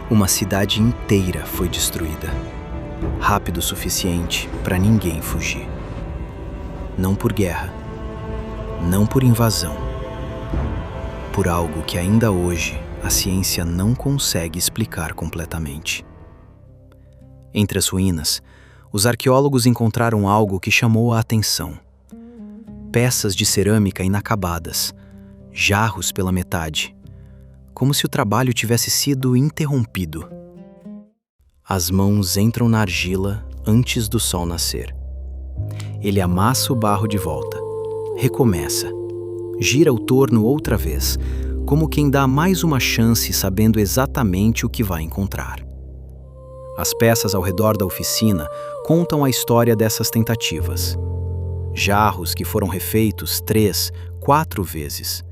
Uma cidade inteira foi destruída, rápido o suficiente para ninguém fugir. Não por guerra, não por invasão, por algo que ainda hoje a ciência não consegue explicar completamente. Entre as ruínas, os arqueólogos encontraram algo que chamou a atenção. Peças de cerâmica inacabadas, jarros pela metade, como se o trabalho tivesse sido interrompido. As mãos entram na argila antes do sol nascer. Ele amassa o barro de volta, recomeça, gira o torno outra vez, como quem dá mais uma chance sabendo exatamente o que vai encontrar. As peças ao redor da oficina contam a história dessas tentativas. Jarros que foram refeitos 3, 4 vezes.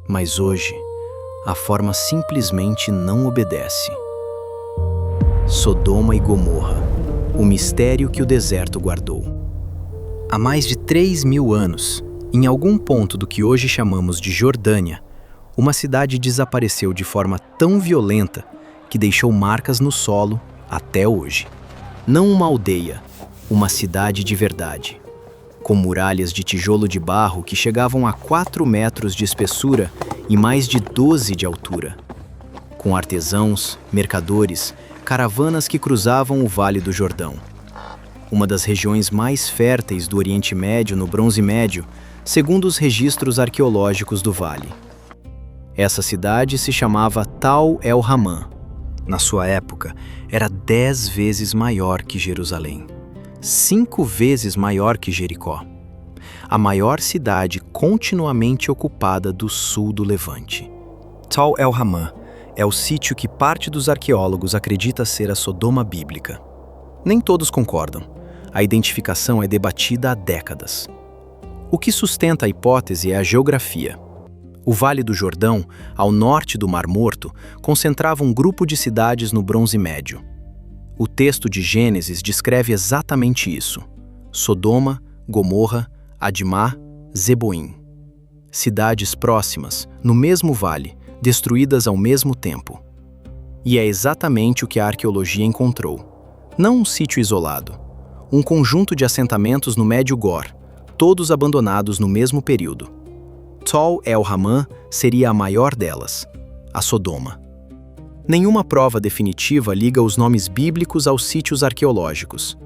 Mas hoje, a forma simplesmente não obedece. Sodoma e Gomorra, o mistério que o deserto guardou. Há mais de 3.000 anos, em algum ponto do que hoje chamamos de Jordânia, uma cidade desapareceu de forma tão violenta que deixou marcas no solo até hoje. Não uma aldeia, uma cidade de verdade, com muralhas de tijolo de barro que chegavam a 4 metros de espessura e mais de 12 de altura, com artesãos, mercadores, caravanas que cruzavam o Vale do Jordão. Uma das regiões mais férteis do Oriente Médio no Bronze Médio, segundo os registros arqueológicos do vale. Essa cidade se chamava Tal el-Hammam. Na sua época, era 10 vezes maior que Jerusalém, 5 vezes maior que Jericó. A maior cidade continuamente ocupada do sul do Levante. Tal el-Hammam é o sítio que parte dos arqueólogos acredita ser a Sodoma bíblica. Nem todos concordam. A identificação é debatida há décadas. O que sustenta a hipótese é a geografia. O Vale do Jordão, ao norte do Mar Morto, concentrava um grupo de cidades no Bronze Médio. O texto de Gênesis descreve exatamente isso: Sodoma, Gomorra, Admá, Zeboim. Cidades próximas, no mesmo vale, destruídas ao mesmo tempo. E é exatamente o que a arqueologia encontrou. Não um sítio isolado. Um conjunto de assentamentos no Médio Gor, todos abandonados no mesmo período. Tal el-Hammam seria a maior delas, a Sodoma. Nenhuma prova definitiva liga os nomes bíblicos aos sítios arqueológicos.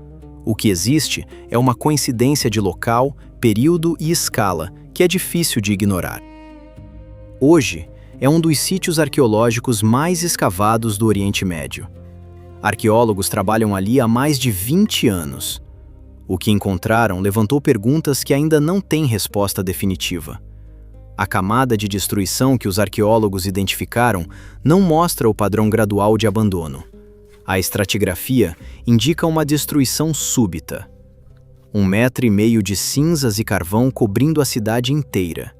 O que existe é uma coincidência de local, período e escala que é difícil de ignorar. Hoje, é um dos sítios arqueológicos mais escavados do Oriente Médio. Arqueólogos trabalham ali há mais de 20 anos. O que encontraram levantou perguntas que ainda não têm resposta definitiva. A camada de destruição que os arqueólogos identificaram não mostra o padrão gradual de abandono. A estratigrafia indica uma destruição súbita. 1,5 metro de cinzas e carvão cobrindo a cidade inteira.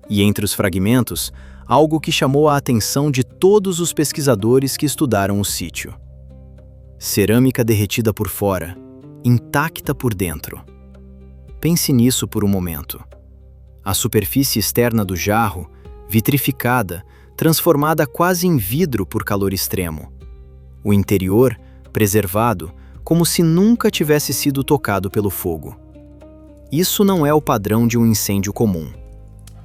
E entre os fragmentos, algo que chamou a atenção de todos os pesquisadores que estudaram o sítio. Cerâmica derretida por fora, intacta por dentro. Pense nisso por um momento. A superfície externa do jarro, vitrificada, transformada quase em vidro por calor extremo. O interior, preservado, como se nunca tivesse sido tocado pelo fogo. Isso não é o padrão de um incêndio comum.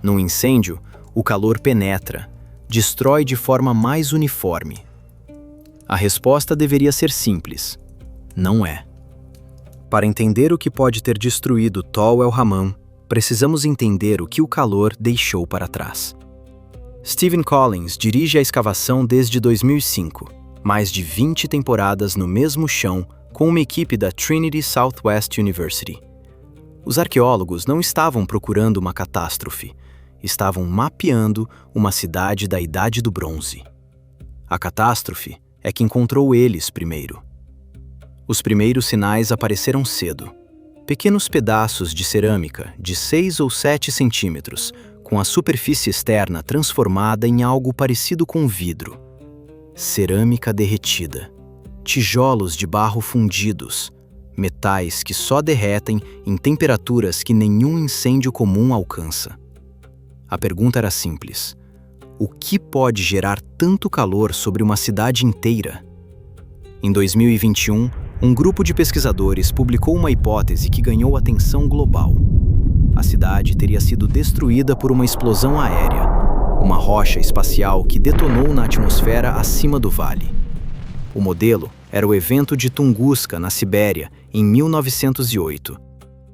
Num incêndio, o calor penetra, destrói de forma mais uniforme. A resposta deveria ser simples. Não é. Para entender o que pode ter destruído Tal el-Hammam, precisamos entender o que o calor deixou para trás. Stephen Collins dirige a escavação desde 2005, mais de 20 temporadas no mesmo chão com uma equipe da Trinity Southwest University. Os arqueólogos não estavam procurando uma catástrofe, estavam mapeando uma cidade da Idade do Bronze. A catástrofe é que encontrou eles primeiro. Os primeiros sinais apareceram cedo. Pequenos pedaços de cerâmica de 6 ou 7 centímetros, com a superfície externa transformada em algo parecido com vidro. Cerâmica derretida, tijolos de barro fundidos, metais que só derretem em temperaturas que nenhum incêndio comum alcança. A pergunta era simples: O que pode gerar tanto calor sobre uma cidade inteira? Em 2021, um grupo de pesquisadores publicou uma hipótese que ganhou atenção global. A cidade teria sido destruída por uma explosão aérea, uma rocha espacial que detonou na atmosfera acima do vale. O modelo era o evento de Tunguska, na Sibéria, em 1908.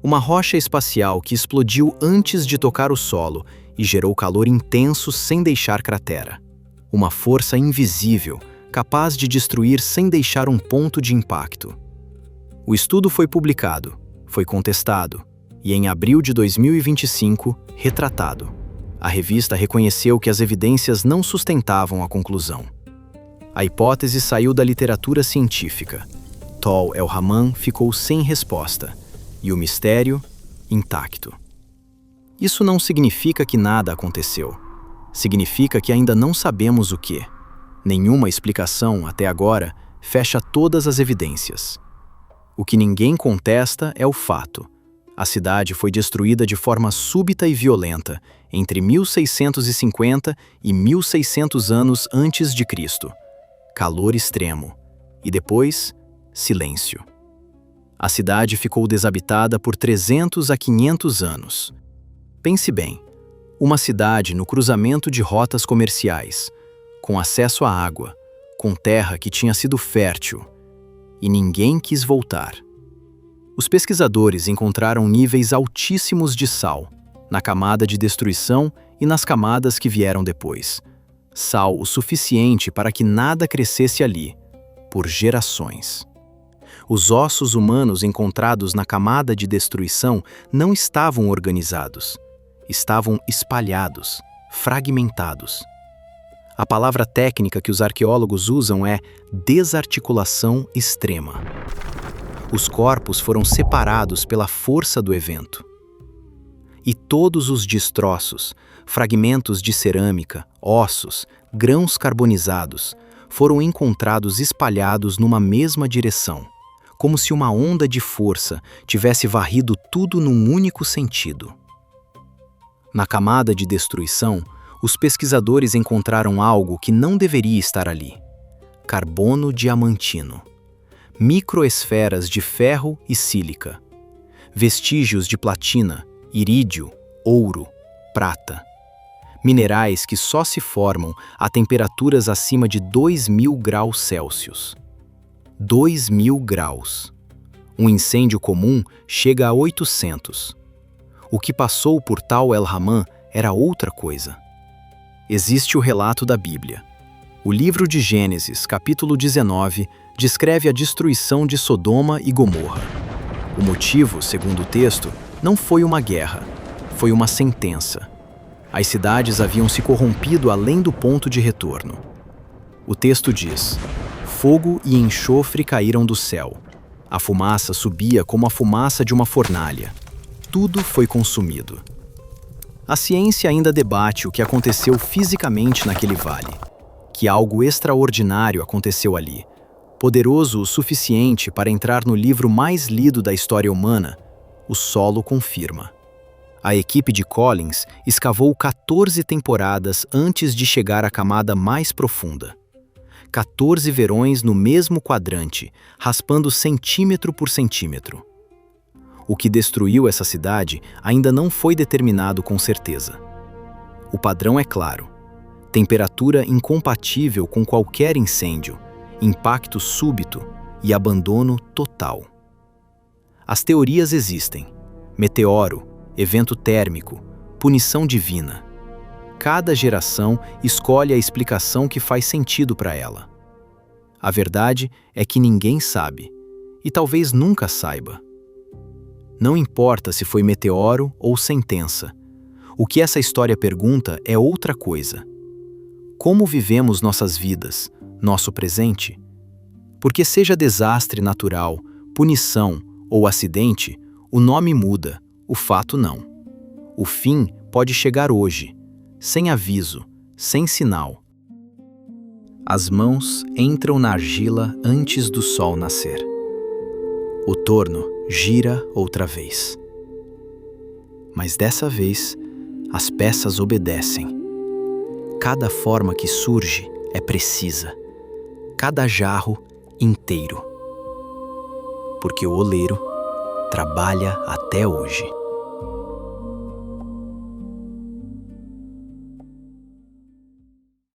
Uma rocha espacial que explodiu antes de tocar o solo e gerou calor intenso sem deixar cratera. Uma força invisível, capaz de destruir sem deixar um ponto de impacto. O estudo foi publicado, foi contestado e, em abril de 2025, retratado. A revista reconheceu que as evidências não sustentavam a conclusão. A hipótese saiu da literatura científica. Tal El-Hammam ficou sem resposta e o mistério intacto. Isso não significa que nada aconteceu. Significa que ainda não sabemos o que. Nenhuma explicação, até agora, fecha todas as evidências. O que ninguém contesta é o fato. A cidade foi destruída de forma súbita e violenta entre 1650 e 1600 anos antes de Cristo. Calor extremo. E depois, silêncio. A cidade ficou desabitada por 300 a 500 anos. Pense bem, uma cidade no cruzamento de rotas comerciais, com acesso à água, com terra que tinha sido fértil, e ninguém quis voltar. Os pesquisadores encontraram níveis altíssimos de sal, na camada de destruição e nas camadas que vieram depois. Sal o suficiente para que nada crescesse ali, por gerações. Os ossos humanos encontrados na camada de destruição não estavam organizados. Estavam espalhados, fragmentados. A palavra técnica que os arqueólogos usam é desarticulação extrema. Os corpos foram separados pela força do evento. E todos os destroços, fragmentos de cerâmica, ossos, grãos carbonizados, foram encontrados espalhados numa mesma direção, como se uma onda de força tivesse varrido tudo num único sentido. Na camada de destruição, os pesquisadores encontraram algo que não deveria estar ali: carbono diamantino, microesferas de ferro e sílica, vestígios de platina, irídio, ouro, prata, minerais que só se formam a temperaturas acima de 2000 graus Celsius. 2000 graus. Um incêndio comum chega a 800. O que passou por Tal El-Hammam era outra coisa. Existe o relato da Bíblia. O livro de Gênesis, capítulo 19, descreve a destruição de Sodoma e Gomorra. O motivo, segundo o texto, não foi uma guerra, foi uma sentença. As cidades haviam se corrompido além do ponto de retorno. O texto diz: fogo e enxofre caíram do céu. A fumaça subia como a fumaça de uma fornalha. Tudo foi consumido. A ciência ainda debate o que aconteceu fisicamente naquele vale. Que algo extraordinário aconteceu ali, poderoso o suficiente para entrar no livro mais lido da história humana, o solo confirma. A equipe de Collins escavou 14 temporadas antes de chegar à camada mais profunda. 14 verões no mesmo quadrante, raspando centímetro por centímetro. O que destruiu essa cidade ainda não foi determinado com certeza. O padrão é claro: temperatura incompatível com qualquer incêndio, impacto súbito e abandono total. As teorias existem: meteoro, evento térmico, punição divina. Cada geração escolhe a explicação que faz sentido para ela. A verdade é que ninguém sabe, e talvez nunca saiba. Não importa se foi meteoro ou sentença. O que essa história pergunta é outra coisa. Como vivemos nossas vidas, nosso presente? Porque seja desastre natural, punição ou acidente, o nome muda, o fato não. O fim pode chegar hoje, sem aviso, sem sinal. As mãos entram na argila antes do sol nascer. O torno gira outra vez. Mas dessa vez, as peças obedecem. Cada forma que surge é precisa, cada jarro inteiro. Porque o oleiro trabalha até hoje.